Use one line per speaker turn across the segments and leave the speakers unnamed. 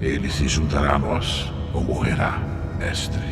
Ele se juntará a nós ou morrerá, mestre.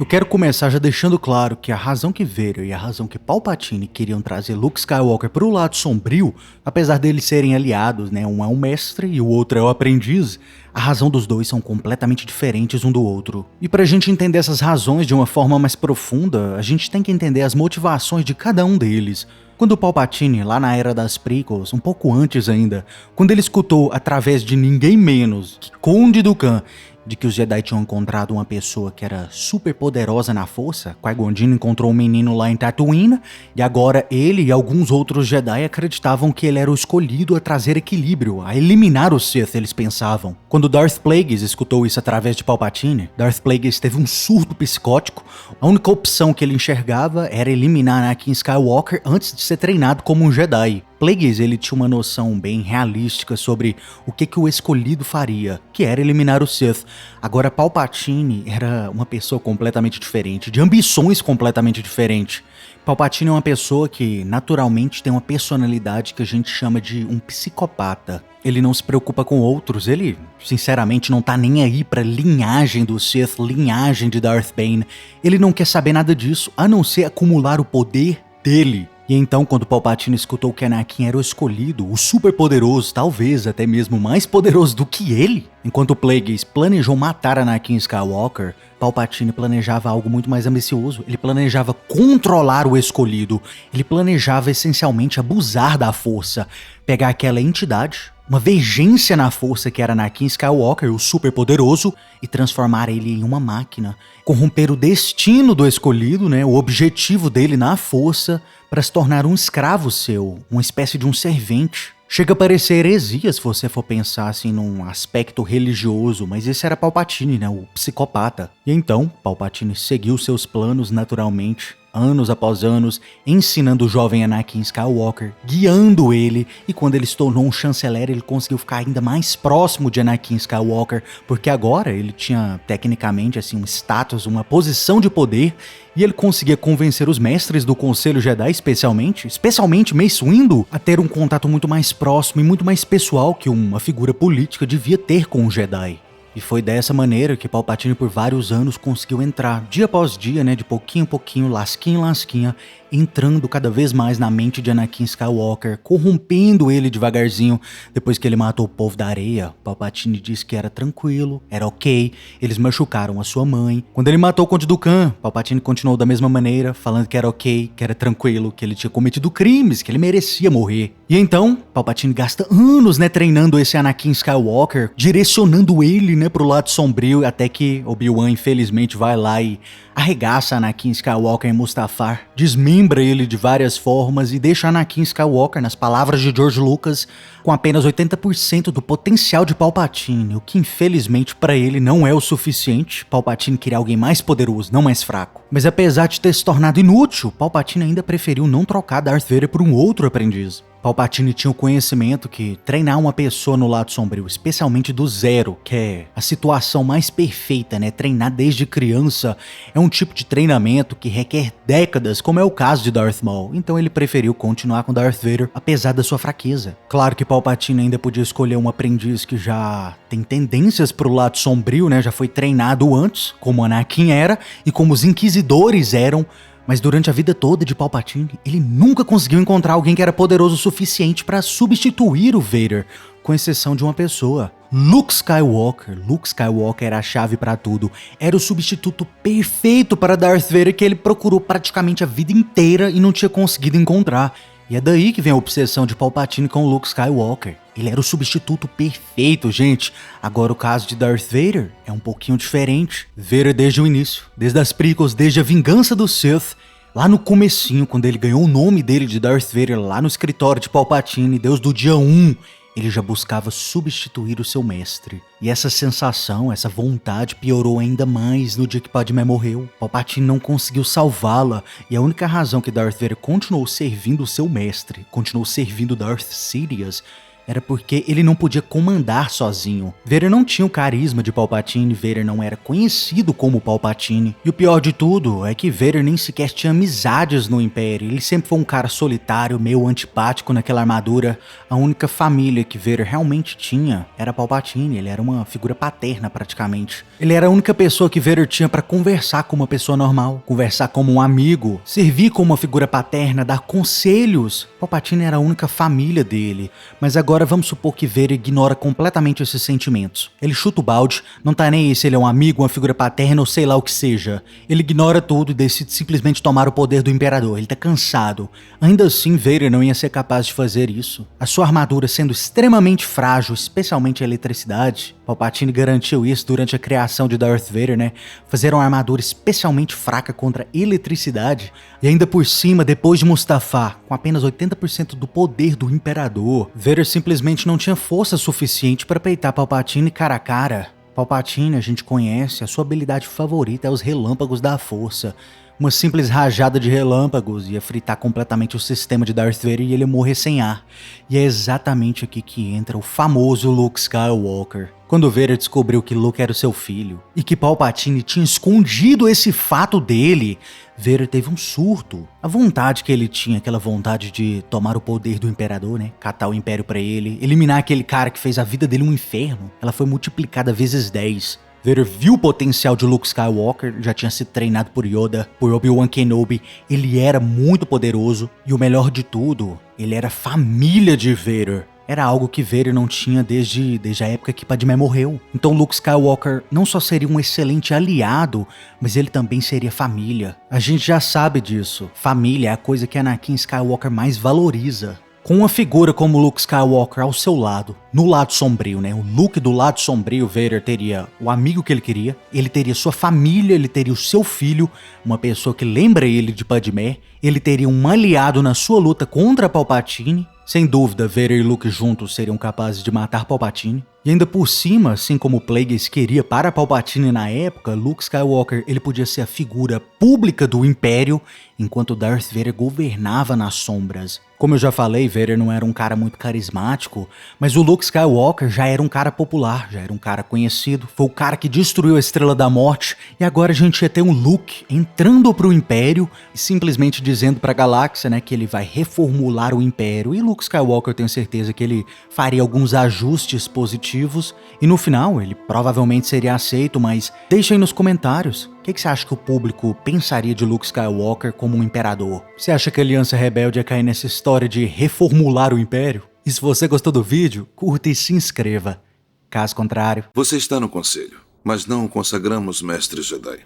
Eu quero começar já deixando claro que a razão que Vader e a razão que Palpatine queriam trazer Luke Skywalker pro lado sombrio, apesar deles serem aliados, né, um é o mestre e o outro é o aprendiz, a razão dos dois são completamente diferentes um do outro. E pra gente entender essas razões de uma forma mais profunda, a gente tem que entender as motivações de cada um deles. Quando o Palpatine, lá na era das prequels, um pouco antes ainda, quando ele escutou através de ninguém menos que Conde Dooku de que os Jedi tinham encontrado uma pessoa que era super poderosa na força, Qui-Gon Jinn encontrou um menino lá em Tatooine, e agora ele e alguns outros Jedi acreditavam que ele era o escolhido a trazer equilíbrio, a eliminar os Sith, eles pensavam. Quando Darth Plagueis escutou isso através de Palpatine, Darth Plagueis teve um surto psicótico, a única opção que ele enxergava era eliminar Anakin Skywalker antes de ser treinado como um Jedi. Plagueis, ele tinha uma noção bem realística sobre o que o escolhido faria, que era eliminar o Sith. Agora, Palpatine era uma pessoa completamente diferente, de ambições completamente diferentes. Palpatine é uma pessoa que, naturalmente, tem uma personalidade que a gente chama de um psicopata. Ele não se preocupa com outros, ele, sinceramente, não tá nem aí pra linhagem do Sith, linhagem de Darth Bane. Ele não quer saber nada disso, a não ser acumular o poder dele. E então, quando Palpatine escutou que Anakin era o escolhido, o super poderoso, talvez até mesmo mais poderoso do que ele, enquanto Plagueis planejou matar Anakin Skywalker, Palpatine planejava algo muito mais ambicioso. Ele planejava controlar o escolhido. Ele planejava essencialmente abusar da força, pegar aquela entidade, uma vigência na força que era Anakin Skywalker, o super poderoso, e transformar ele em uma máquina, corromper o destino do escolhido, né, o objetivo dele na força, para se tornar um escravo seu, uma espécie de um servente. Chega a parecer heresia se você for pensar assim num aspecto religioso, mas esse era Palpatine, né, o psicopata. E então, Palpatine seguiu seus planos naturalmente, anos após anos, ensinando o jovem Anakin Skywalker, guiando ele, e quando ele se tornou um chanceler, ele conseguiu ficar ainda mais próximo de Anakin Skywalker, porque agora ele tinha, tecnicamente, assim, um status, uma posição de poder, e ele conseguia convencer os mestres do Conselho Jedi, especialmente Mace Windu, a ter um contato muito mais próximo e muito mais pessoal que uma figura política devia ter com um Jedi. E foi dessa maneira que Palpatine por vários anos conseguiu entrar, dia após dia, né, de pouquinho em pouquinho, lasquinha em lasquinha, entrando cada vez mais na mente de Anakin Skywalker, corrompendo ele devagarzinho. Depois que ele matou o povo da areia, Palpatine disse que era tranquilo, era ok, eles machucaram a sua mãe. Quando ele matou o Conde Dooku, Palpatine continuou da mesma maneira, falando que era ok, que era tranquilo, que ele tinha cometido crimes, que ele merecia morrer. E então, Palpatine gasta anos, né, treinando esse Anakin Skywalker, direcionando ele, né, pro lado sombrio, até que Obi-Wan infelizmente vai lá e arregaça Anakin Skywalker em Mustafar, desmembra ele de várias formas e deixa Anakin Skywalker, nas palavras de George Lucas, com apenas 80% do potencial de Palpatine, o que infelizmente para ele não é o suficiente. Palpatine queria alguém mais poderoso, não mais fraco. Mas apesar de ter se tornado inútil, Palpatine ainda preferiu não trocar Darth Vader por um outro aprendiz. Palpatine tinha o conhecimento que treinar uma pessoa no lado sombrio, especialmente do zero, que é a situação mais perfeita, né? Treinar desde criança é um tipo de treinamento que requer décadas, como é o caso de Darth Maul. Então ele preferiu continuar com Darth Vader, apesar da sua fraqueza. Claro que Palpatine ainda podia escolher um aprendiz que já tem tendências pro lado sombrio, né? Já foi treinado antes, como Anakin era, e como os Inquisidores eram. Mas durante a vida toda de Palpatine, ele nunca conseguiu encontrar alguém que era poderoso o suficiente para substituir o Vader, com exceção de uma pessoa. Luke Skywalker. Luke Skywalker era a chave para tudo. Era o substituto perfeito para Darth Vader que ele procurou praticamente a vida inteira e não tinha conseguido encontrar. E é daí que vem a obsessão de Palpatine com Luke Skywalker. Ele era o substituto perfeito, gente. Agora o caso de Darth Vader é um pouquinho diferente. Vader desde o início, desde as prequels, desde a vingança do Sith, lá no comecinho, quando ele ganhou o nome dele de Darth Vader lá no escritório de Palpatine, Deus do dia 1, ele já buscava substituir o seu mestre. E essa sensação, essa vontade piorou ainda mais no dia que Padmé morreu. Palpatine não conseguiu salvá-la, e a única razão que Darth Vader continuou servindo o seu mestre, continuou servindo Darth Sidious, era porque ele não podia comandar sozinho. Vader não tinha o carisma de Palpatine, Vader não era conhecido como Palpatine. E o pior de tudo é que Vader nem sequer tinha amizades no Império. Ele sempre foi um cara solitário, meio antipático naquela armadura. A única família que Vader realmente tinha era Palpatine, ele era uma figura paterna praticamente. Ele era a única pessoa que Vader tinha para conversar com uma pessoa normal, conversar como um amigo, servir como uma figura paterna, dar conselhos. Palpatine era a única família dele. Mas agora vamos supor que Vader ignora completamente esses sentimentos. Ele chuta o balde, não tá nem aí se ele é um amigo, uma figura paterna ou sei lá o que seja. Ele ignora tudo e decide simplesmente tomar o poder do Imperador. Ele tá cansado. Ainda assim, Vader não ia ser capaz de fazer isso. A sua armadura sendo extremamente frágil, especialmente a eletricidade. Palpatine garantiu isso durante a criação de Darth Vader, né? Fazer uma armadura especialmente fraca contra eletricidade. E ainda por cima, depois de Mustafar, com apenas 80% do poder do Imperador, Vader simplesmente não tinha força suficiente para peitar Palpatine cara a cara. Palpatine a gente conhece, a sua habilidade favorita é os relâmpagos da força. Uma simples rajada de relâmpagos ia fritar completamente o sistema de Darth Vader e ele ia morrer sem ar. E é exatamente aqui que entra o famoso Luke Skywalker. Quando Vader descobriu que Luke era o seu filho e que Palpatine tinha escondido esse fato dele, Vader teve um surto. A vontade que ele tinha, aquela vontade de tomar o poder do Imperador, né? Catar o Império pra ele, eliminar aquele cara que fez a vida dele um inferno, ela foi multiplicada vezes 10. Vader viu o potencial de Luke Skywalker, já tinha sido treinado por Yoda, por Obi-Wan Kenobi, ele era muito poderoso e o melhor de tudo, ele era família de Vader. Era algo que Vader não tinha desde a época que Padmé morreu. Então Luke Skywalker não só seria um excelente aliado, mas ele também seria família. A gente já sabe disso, família é a coisa que Anakin Skywalker mais valoriza. Com uma figura como Luke Skywalker ao seu lado, no lado sombrio, né? O Luke do lado sombrio, Vader teria o amigo que ele queria, ele teria sua família, ele teria o seu filho, uma pessoa que lembra ele de Padmé, ele teria um aliado na sua luta contra Palpatine. Sem dúvida, Vader e Luke juntos seriam capazes de matar Palpatine. E ainda por cima, assim como Plagueis queria para Palpatine na época, Luke Skywalker ele podia ser a figura pública do Império, enquanto Darth Vader governava nas sombras. Como eu já falei, Vader não era um cara muito carismático, mas o Luke Skywalker já era um cara popular, já era um cara conhecido, foi o cara que destruiu a Estrela da Morte, e agora a gente ia ter um Luke entrando pro Império e simplesmente dizendo pra galáxia, né, que ele vai reformular o Império, e Luke Skywalker eu tenho certeza que ele faria alguns ajustes positivos, e no final ele provavelmente seria aceito, mas deixa aí nos comentários. O que você acha que o público pensaria de Luke Skywalker como um imperador? Você acha que a Aliança Rebelde ia cair nessa história de reformular o Império? E se você gostou do vídeo, curta e se inscreva. Caso contrário...
Você está no conselho, mas não o consagramos mestre Jedi.